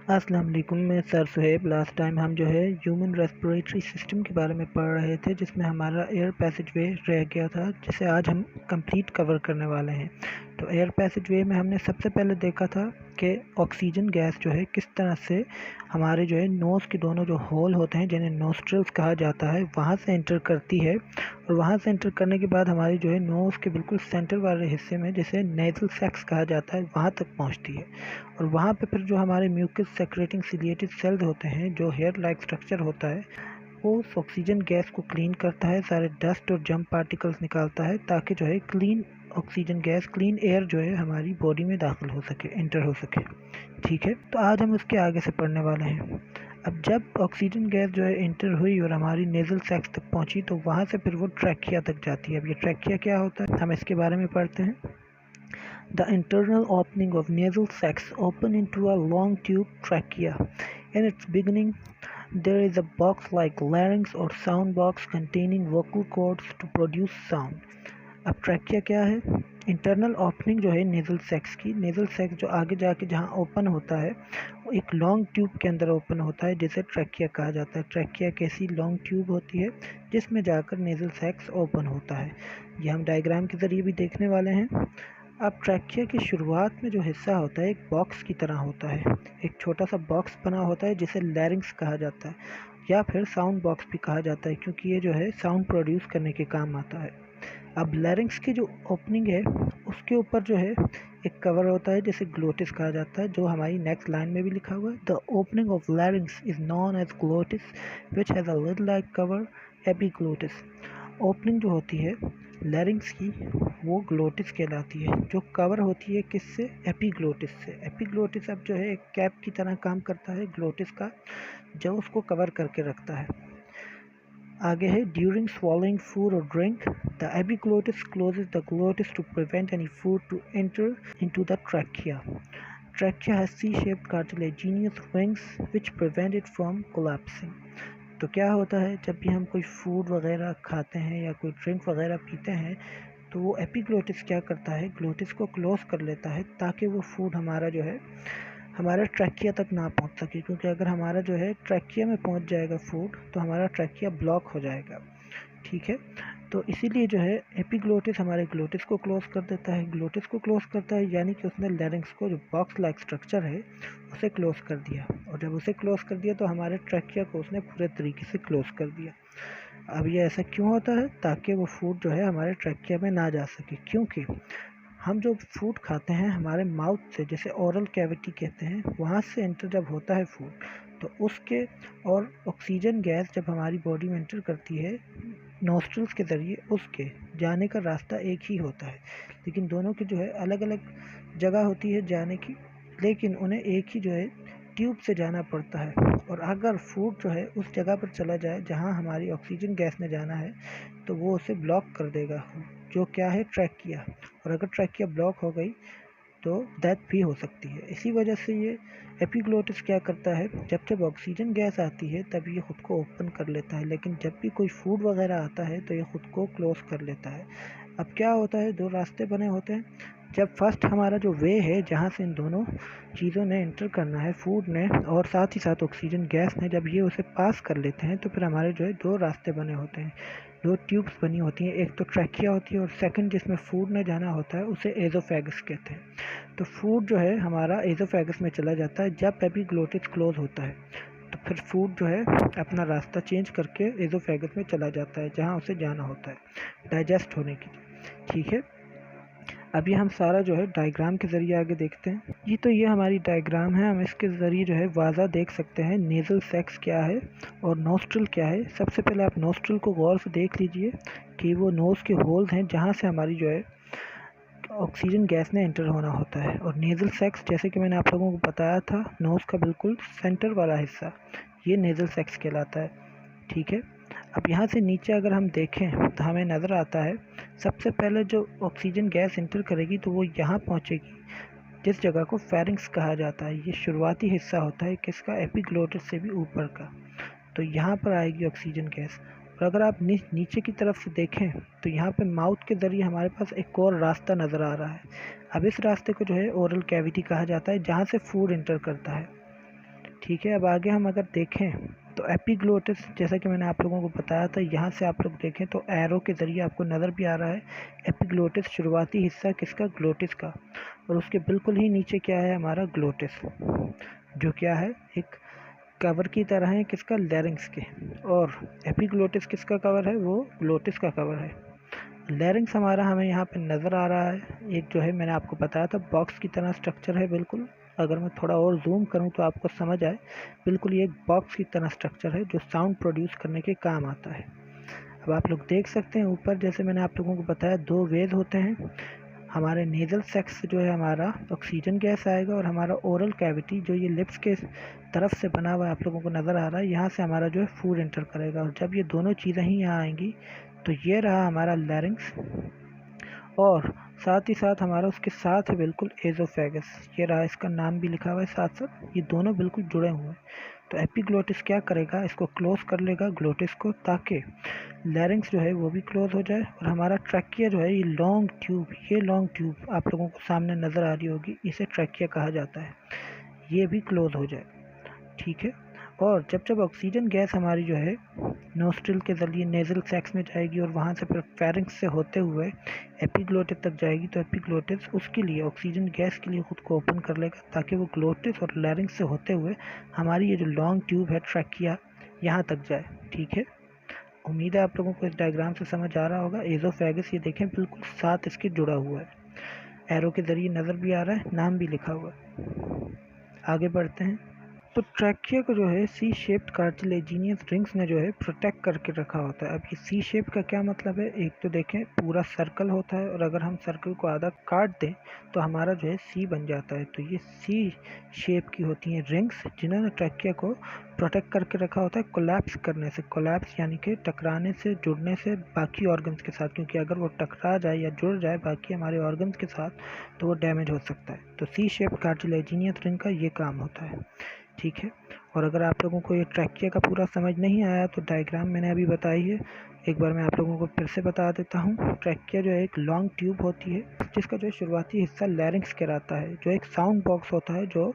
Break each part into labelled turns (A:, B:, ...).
A: अस्सलाम वालेकुम। मैं सर सुहेब। लास्ट टाइम हम जो है ह्यूमन रेस्पिरेटरी सिस्टम के बारे में पढ़ रहे थे, जिसमें हमारा एयर पैसेजवे रह गया था, जिसे आज हम कंप्लीट कवर करने वाले हैं। तो एयर पैसेजवे में हमने सबसे पहले देखा था कि ऑक्सीजन गैस जो है किस तरह से हमारे जो है नोज़ के दोनों जो होल होते हैं, जिन्हें नोस्ट्रल्स कहा जाता है, वहाँ से एंटर करती है। और वहाँ से एंटर करने के बाद हमारी जो है नोज़ के बिल्कुल सेंटर वाले हिस्से में, जिसे नेज़ल सैक्स कहा जाता है, वहाँ तक पहुँचती है। और वहाँ पे फिर जो हमारे म्यूकस सेक्रेटिंग सिलिएटेड सेल्स होते हैं, जो हेयर लाइक स्ट्रक्चर होता है, वो उस ऑक्सीजन गैस को क्लीन करता है, सारे डस्ट और जंप पार्टिकल्स निकालता है, ताकि जो है clean oxygen gas, clean air जो है हमारी बॉडी में दाखिल हो सके, एंटर हो सके। ठीक है, तो आज हम उसके आगे से पढ़ने वाले हैं। अब जब ऑक्सीजन गैस जो है एंटर हुई और हमारी नेज़ल सैक्स तक पहुंची, तो वहाँ से फिर वो ट्रैकिया तक जाती है। अब ये ट्रैकिया क्या होता है, हम इसके बारे में पढ़ते हैं। The internal opening of nasal sacs open into a long tube trachea. In its beginning, there is a box-like larynx or sound box containing vocal cords to produce sound. अब ट्रैकिया क्या है? इंटरनल ओपनिंग जो है nasal सैक्स की, nasal सैक्स जो आगे जाके जहाँ ओपन होता है, वो एक लॉन्ग ट्यूब के अंदर ओपन होता है, जिसे ट्रैकिया कहा जाता है। ट्रैकिया कैसी लॉन्ग ट्यूब होती है जिसमें जाकर नेज़ल सैक्स ओपन होता है। ये हम डायग्राम के ज़रिए भी देखने वाले हैं। अब ट्रैकिया की शुरुआत में जो हिस्सा होता है, एक बॉक्स की तरह होता है। एक छोटा सा बॉक्स बना होता है, जिसे लैरिंक्स कहा जाता है, या फिर साउंड बॉक्स भी कहा जाता है, क्योंकि ये जो है साउंड प्रोड्यूस करने के काम आता है। अब लैरिंक्स की जो ओपनिंग है, उसके ऊपर जो है एक कवर होता है, जिसे ग्लोटिस कहा जाता है, जो हमारी नेक्स्ट लाइन में भी लिखा हुआ है। The opening of larynx is known as glottis which has a lid like cover, epiglottis. Opening जो होती है लैरिंक्स की, वो ग्लोटिस कहलाती है, जो कवर होती है किससे? एपिग्लोटिस से। एपिग्लोटिस अब जो है एक कैप की तरह काम करता है ग्लोटिस का, जो उसको कवर करके रखता है। आगे है, during swallowing food or drink, the epiglottis closes the glottis to prevent any food to enter into the trachea. Trachea has C-shaped cartilaginous wings which prevent it from collapsing. तो क्या होता है, जब भी हम कोई फूड वगैरह खाते हैं या कोई ड्रिंक वगैरह पीते हैं, तो वो एपिग्लोटिस क्या करता है, ग्लोटिस को क्लोज कर लेता है, ताकि वो फूड हमारा जो है हमारा ट्रैकिया तक ना पहुंच सके। क्योंकि अगर हमारा जो है ट्रैकिया में पहुंच जाएगा फूड, तो हमारा ट्रैकिया ब्लॉक हो जाएगा। ठीक है, तो इसीलिए जो है एपिग्लोटिस हमारे ग्लोटिस को क्लोज कर देता है। ग्लोटिस को क्लोज करता है यानी कि उसने लैरिंक्स को, जो बॉक्स लाइक स्ट्रक्चर है, उसे क्लोज कर दिया। और जब उसे क्लोज कर दिया, तो हमारे ट्रैकिया को उसने पूरे तरीके से क्लोज कर दिया। अब ये ऐसा क्यों होता है? ताकि वो फूड जो है हमारे ट्रैकिया में ना जा सके। क्योंकि हम जो फूड खाते हैं, हमारे माउथ से, जैसे ओरल कैविटी कहते हैं, वहाँ से एंटर जब होता है फूड, तो उसके और ऑक्सीजन गैस जब हमारी बॉडी में एंटर करती है नोस्ट्रल्स के ज़रिए, उसके जाने का रास्ता एक ही होता है। लेकिन दोनों की जो है अलग अलग जगह होती है जाने की, लेकिन उन्हें एक ही जो है ट्यूब से जाना पड़ता है। और अगर फूड जो है उस जगह पर चला जाए जहाँ हमारी ऑक्सीजन गैस ने जाना है, तो वो उसे ब्लॉक कर देगा, जो क्या है, ट्रैकिया। और अगर ट्रैकिया ब्लॉक हो गई तो डेथ भी हो सकती है। इसी वजह से ये एपिग्लोटिस क्या करता है, जब जब ऑक्सीजन गैस आती है तब ये ख़ुद को ओपन कर लेता है, लेकिन जब भी कोई फूड वगैरह आता है तो ये ख़ुद को क्लोज कर लेता है। अब क्या होता है, दो रास्ते बने होते हैं। जब फर्स्ट हमारा जो वे है, जहाँ से इन दोनों चीज़ों ने एंटर करना है, फूड ने और साथ ही साथ ऑक्सीजन गैस ने, जब ये उसे पास कर लेते हैं, तो फिर हमारे जो है दो रास्ते बने होते हैं, दो ट्यूब्स बनी होती हैं। एक तो ट्रैकिया होती है, और सेकंड जिसमें फूड ने जाना होता है, उसे एजोफेगस कहते हैं। तो फूड जो है हमारा एजोफेगस में चला जाता है जब एपिग्लोटिस क्लोज होता है। तो फिर फूड जो है अपना रास्ता चेंज करके एजोफेगस में चला जाता है, जहाँ उसे जाना होता है डाइजेस्ट होने के लिए। ठीक है, अभी हम सारा जो है डायग्राम के ज़रिए आगे देखते हैं। ये हमारी डायग्राम है। हम इसके ज़रिए जो है वाज़ा देख सकते हैं नेज़ल सैक्स क्या है और नोस्ट्रल क्या है। सबसे पहले आप नोस्ट्रल को गौर से देख लीजिए कि वो नोज़ के होल्स हैं, जहाँ से हमारी जो है ऑक्सीजन गैस ने एंटर होना होता है। और नेज़ल सैक्स, जैसे कि मैंने आप लोगों को बताया था, नोज़ का बिल्कुल सेंटर वाला हिस्सा, ये नेज़ल सैक्स कहलाता है। ठीक है, अब यहाँ से नीचे अगर हम देखें तो हमें नज़र आता है, सबसे पहले जो ऑक्सीजन गैस इंटर करेगी तो वो यहाँ पहुँचेगी, जिस जगह को फेरिंक्स कहा जाता है। ये शुरुआती हिस्सा होता है किसका? एपिग्लोटिस से भी ऊपर का। तो यहाँ पर आएगी ऑक्सीजन गैस। और अगर आप नीचे की तरफ से देखें तो यहाँ पे माउथ के ज़रिए हमारे पास एक और रास्ता नज़र आ रहा है। अब इस रास्ते को जो है ओरल कैविटी कहा जाता है, जहाँ से फूड इंटर करता है। ठीक है। अब आगे हम अगर देखें तो एपिग्लोटिस, जैसा कि मैंने आप लोगों को बताया था, यहाँ से आप लोग देखें तो एरो के ज़रिए आपको नज़र भी आ रहा है एपिग्लोटिस, शुरुआती हिस्सा किसका, ग्लोटिस का, और उसके बिल्कुल ही नीचे क्या है, हमारा ग्लोटिस, जो क्या है, एक कवर की तरह है किसका, लैरिंक्स के। और एपिग्लोटिस किसका कवर है, वो ग्लोटिस का कवर है। लैरिंक्स हमारा हमें यहाँ पे नज़र आ रहा है, एक जो है मैंने आपको बताया था बॉक्स की तरह स्ट्रक्चर है बिल्कुल। अगर मैं थोड़ा और जूम करूँ तो आपको समझ आए, बिल्कुल ये एक बॉक्स की तरह स्ट्रक्चर है जो साउंड प्रोड्यूस करने के काम आता है। अब आप लोग देख सकते हैं ऊपर, जैसे मैंने आप लोगों को बताया, दो वेज होते हैं। हमारे नेज़ल सेक्स जो है हमारा ऑक्सीजन गैस आएगा, और हमारा ओरल कैविटी जो ये लिप्स के तरफ से बना हुआ है आप लोगों को नज़र आ रहा है, यहाँ से हमारा जो है फूड एंटर करेगा। और जब ये दोनों चीज़ें ही यहाँ आएंगी तो ये रहा हमारा लैरिंक्स, और साथ ही साथ हमारा उसके साथ है बिल्कुल एजोफेगस, ये रहा, इसका नाम भी लिखा हुआ है साथ साथ, ये दोनों बिल्कुल जुड़े हुए हैं। तो एपिग्लोटिस क्या करेगा, इसको क्लोज कर लेगा ग्लोटिस को, ताकि लैरिंक्स जो है वो भी क्लोज हो जाए, और हमारा ट्रैकिया जो है, ये लॉन्ग ट्यूब, ये लॉन्ग ट्यूब आप लोगों को सामने नज़र आ रही होगी, इसे ट्रैकिया कहा जाता है, ये भी क्लोज हो जाए। ठीक है। और जब जब ऑक्सीजन गैस हमारी जो है नोस्ट्रिल के ज़रिए नेज़ल सैक्स में जाएगी, और वहाँ से फिर फेरिंक्स से होते हुए एपिग्लोटिस तक जाएगी, तो एपिग्लोटिस उसके लिए, ऑक्सीजन गैस के लिए खुद को ओपन कर लेगा, ताकि वो ग्लोटिस और लैरिंक्स से होते हुए हमारी ये जो लॉन्ग ट्यूब है ट्रैकिया, यहाँ तक जाए। ठीक है। उम्मीद है आप लोगों को इस डायग्राम से समझ आ रहा होगा। एजोफेगस ये देखें बिल्कुल साथ इसके जुड़ा हुआ है, एरो के ज़रिए नज़र भी आ रहा है, नाम भी लिखा हुआ है। आगे बढ़ते हैं। तो ट्रैकिया को जो है सी शेप्ड कार्टिलेजिनियस रिंग्स ने जो है प्रोटेक्ट करके रखा होता है। अब ये सी शेप का क्या मतलब है, एक तो देखें पूरा सर्कल होता है, और अगर हम सर्कल को आधा काट दें तो हमारा जो है सी बन जाता है। तो ये सी शेप की होती हैं रिंग्स, जिन्होंने ट्रैकिया को प्रोटेक्ट करके रखा होता है कोलैप्स करने से। कोलैप्स यानी कि टकराने से, जुड़ने से बाकी ऑर्गन्स के साथ, क्योंकि अगर वो टकरा जाए या जुड़ जाए बाकी हमारे ऑर्गन्स के साथ तो वो डैमेज हो सकता है। तो सी शेप कार्टिलेजिनियस रिंग का ये काम होता है। ठीक है। और अगर आप लोगों को ये ट्रैकिया का पूरा समझ नहीं आया तो डायग्राम मैंने अभी बताई है, एक बार मैं आप लोगों को फिर से बता देता हूँ। ट्रैकिया जो है एक लॉन्ग ट्यूब होती है, जिसका जो शुरुआती हिस्सा लैरिंक्स कहलाता है, जो एक साउंड बॉक्स होता है जो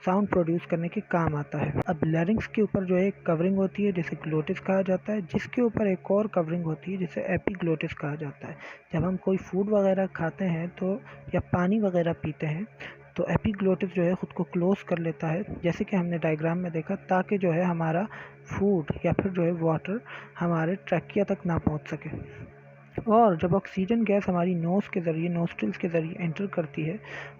A: साउंड प्रोड्यूस करने के काम आता है। अब लैरिंक्स के ऊपर जो है एक कवरिंग होती है जिसे ग्लोटिस कहा जाता है, जिसके ऊपर एक और कवरिंग होती है जिसे एपिग्लोटिस कहा जाता है। जब हम कोई फूड वगैरह खाते हैं तो, या पानी वगैरह पीते हैं, तो एपिग्लोटिस जो है ख़ुद को क्लोज कर लेता है, जैसे कि हमने डायग्राम में देखा, ताकि जो है हमारा फूड या फिर जो है वाटर हमारे ट्रैकिया तक ना पहुंच सके। और जब ऑक्सीजन गैस हमारी नोज़ के ज़रिए, नोस्ट्रिल्स के ज़रिए एंटर करती है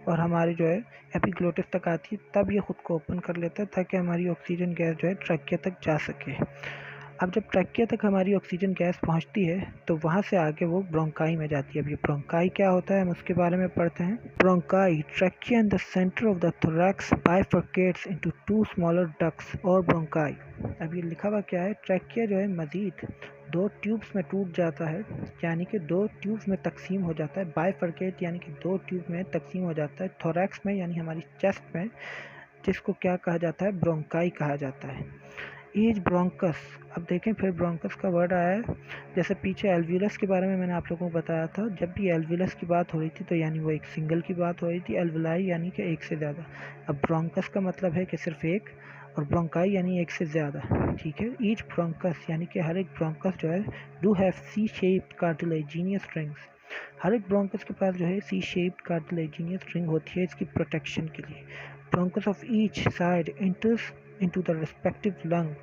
A: और हमारी जो है एपिग्लोटिस तक आती है, तब ये ख़ुद को ओपन कर लेता है, ताकि हमारी ऑक्सीजन गैस जो है ट्रैकिया तक जा सके। अब जब ट्रैकिया तक हमारी ऑक्सीजन गैस पहुंचती है तो वहां से आगे वो ब्रोंकाई में जाती है। अब ये ब्रोंकाई क्या होता है, हम उसके बारे में पढ़ते हैं। Bronchi, trachea in the centre of the thorax bifurcates into two smaller ducts और ब्रोंकाई। अब ये लिखा हुआ क्या है, ट्रैकिया जो है मजीद दो ट्यूब्स में टूट जाता है, यानी कि दो ट्यूब्स में तकसीम हो जाता है। बाइफरकेट यानी कि दो ट्यूब में तकसीम हो जाता है। थोरैक्स में यानी हमारी चेस्ट में, जिसको क्या कहा जाता है, ब्रोंकाई कहा जाता है। ईच ब्रोंकस, अब देखें फिर ब्रोंकस का वर्ड आया है, जैसे पीछे एल्व्यूलस के बारे में मैंने आप लोगों को बताया था, जब भी एल्व्यूलस की बात हो रही थी तो यानी वो एक सिंगल की बात हो रही थी, एल्वुलाई यानी कि एक से ज़्यादा। अब ब्रोंकस का मतलब है कि सिर्फ एक, और ब्रोंकाई यानी एक से ज़्यादा। ठीक है। ईच ब्रोंकस यानी कि हर एक ब्रोंकस जो है do have C shaped cartilaginous rings, हर एक ब्रोंकस के पास जो है सी शेप्ड कार्टिलेजिनियस रिंग होती है इसकी प्रोटेक्शन के लिए। Bronchus of each side इंटर्स into the respective lung,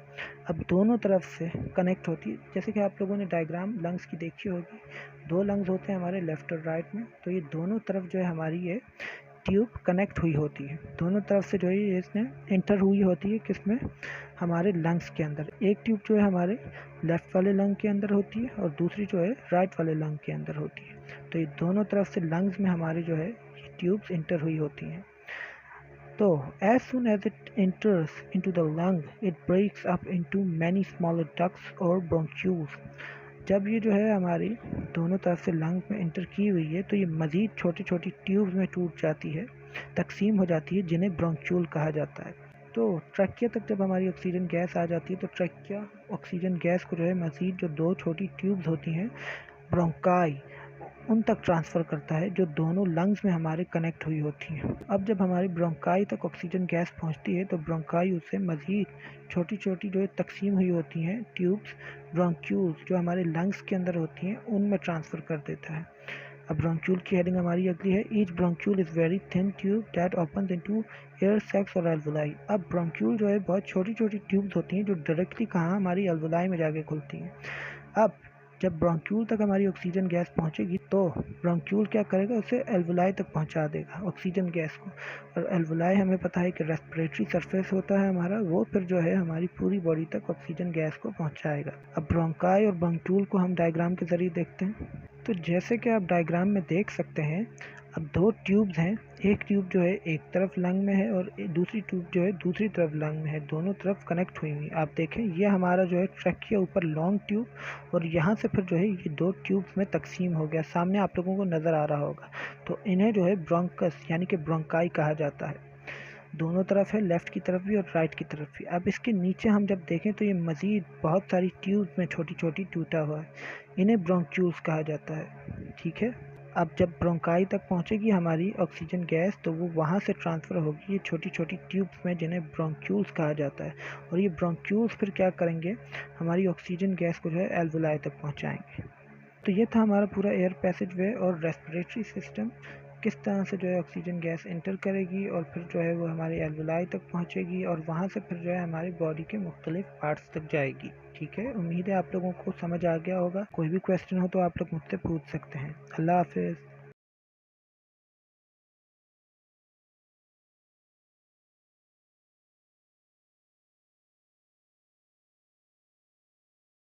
A: अब दोनों तरफ से कनेक्ट होती है। जैसे कि आप लोगों ने डायग्राम लंग्स की देखी होगी, दो लंग्स होते हैं हमारे लेफ्ट और राइट में, तो ये दोनों तरफ जो है हमारी ये ट्यूब कनेक्ट हुई होती है, दोनों तरफ से जो है ये इसमें एंटर हुई होती है, किसमें, हमारे लंग्स के अंदर। एक ट्यूब जो है हमारे लेफ़्ट वाले लंग के अंदर होती है और दूसरी जो है राइट वाले लंग के अंदर होती है। तो ये दोनों तरफ से लंग्स में हमारी जो है ये ट्यूब्स एंटर हुई होती हैं। तो as soon as it enters into the lung, it breaks up into many smaller ducts or bronchioles. जब ये जो है हमारी दोनों तरफ से लंग में इंटर की हुई है तो ये मज़ीद छोटी छोटी ट्यूब्स में टूट जाती है, तकसीम हो जाती है, जिन्हें ब्रोंक्यूल कहा जाता है। तो ट्रैकिया तक जब हमारी ऑक्सीजन गैस आ जाती है तो ट्रैकिया ऑक्सीजन गैस को जो है मज़ीद जो दो छोटी ट्यूब्स होती हैं, ब्रोंकाई, उन तक ट्रांसफ़र करता है जो दोनों लंग्स में हमारे कनेक्ट हुई होती हैं। अब जब हमारी ब्रोंकाई तक ऑक्सीजन गैस पहुंचती है तो ब्रोंकाई उससे मज़ीद छोटी-छोटी जो तक़सीम हुई होती हैं ट्यूब्स, ब्रोंक्यूल्स जो हमारे लंग्स के अंदर होती हैं उनमें ट्रांसफ़र कर देता है। अब ब्रोंक्यूल की हेडिंग हमारी अगली है। Each bronchiole is very thin tube that opens into air sacs और एल्वोलाई। अब ब्रोंक्यूल जो है बहुत छोटी-छोटी ट्यूब्स होती हैं जो डायरेक्टली कहाँ हमारी एल्वोलाई में जाके खुलती हैं। अब जब ब्रोंक्यूल तक हमारी ऑक्सीजन गैस पहुंचेगी तो ब्रोंक्यूल क्या करेगा, उसे एल्वोलाई तक पहुंचा देगा ऑक्सीजन गैस को। और एल्वोलाई हमें पता है कि रेस्पिरेटरी सरफेस होता है हमारा, वो फिर जो है हमारी पूरी बॉडी तक ऑक्सीजन गैस को पहुंचाएगा। अब ब्रोंकाई और ब्रोंक्यूल को हम डायग्राम के ज़रिए देखते हैं। तो जैसे कि आप डायग्राम में देख सकते हैं, अब दो ट्यूब्स हैं। एक ट्यूब जो है एक तरफ लंग में है और दूसरी ट्यूब जो है दूसरी तरफ लंग में है, दोनों तरफ कनेक्ट हुई हुई। आप देखें ये हमारा जो है ट्रैकिया ऊपर लॉन्ग ट्यूब और यहाँ से फिर जो है ये दो ट्यूब्स में तकसीम हो गया, सामने आप लोगों को नज़र आ रहा होगा। तो इन्हें जो है ब्रोंकस यानी कि ब्रोंकाई कहा जाता है। दोनों तरफ है, लेफ़्ट की तरफ भी और राइट की तरफ भी। अब इसके नीचे हम जब देखें तो ये मज़ीद बहुत सारी ट्यूब्स में छोटी-छोटी टूटा हुआ है, इन्हें ब्रोंक्यूल्स कहा जाता है। ठीक है, अब जब ब्रोंकाई तक पहुंचेगी हमारी ऑक्सीजन गैस तो वो वहाँ से ट्रांसफ़र होगी ये छोटी-छोटी ट्यूब्स में जिन्हें ब्रोंक्यूल्स कहा जाता है। और ये ब्रोंक्यूल्स फिर क्या करेंगे, हमारी ऑक्सीजन गैस को जो है एल्वोलाई तक पहुँचाएँगे। तो ये था हमारा पूरा एयर पैसेज वे और रेस्पिरेटरी सिस्टम, किस तरह से जो है ऑक्सीजन गैस एंटर करेगी और फिर जो है वो हमारी एल्वोलाई तक पहुंचेगी और वहाँ से फिर जो है हमारी बॉडी के मुख्तलिफ पार्ट्स तक जाएगी। ठीक है, उम्मीद है आप लोगों को समझ आ गया होगा। कोई भी क्वेश्चन हो तो आप लोग मुझसे पूछ सकते हैं। अल्लाह हाफिज़।